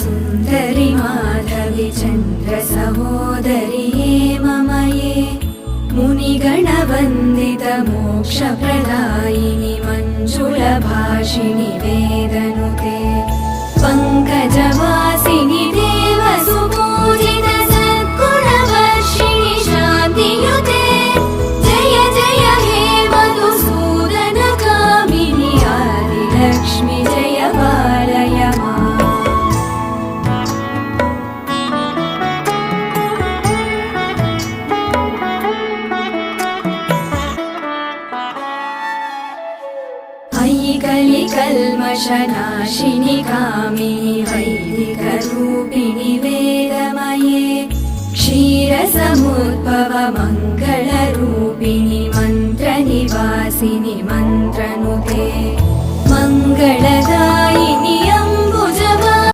सुन्दरि माधवि चन्द्र सहोदरि हेममये मुनिगणवन्दित मोक्षप्रदायिनि मञ्जुलभाषिणि वेदनुते पङ्कजवासिनि देवसुपूजित सद्गुणवर्षिणि शान्तियुते जय जय हे मधुसूदन कामिनि आदिलक्ष्मि जय पालय माम्। कलिकल्मषनाशिनि कामिनि वैदिकरूपिणि वेदमये क्षीरसमुद्भव मङ्गलरूपिणि मन्त्रनिवासिनि मन्त्रनुते मङ्गल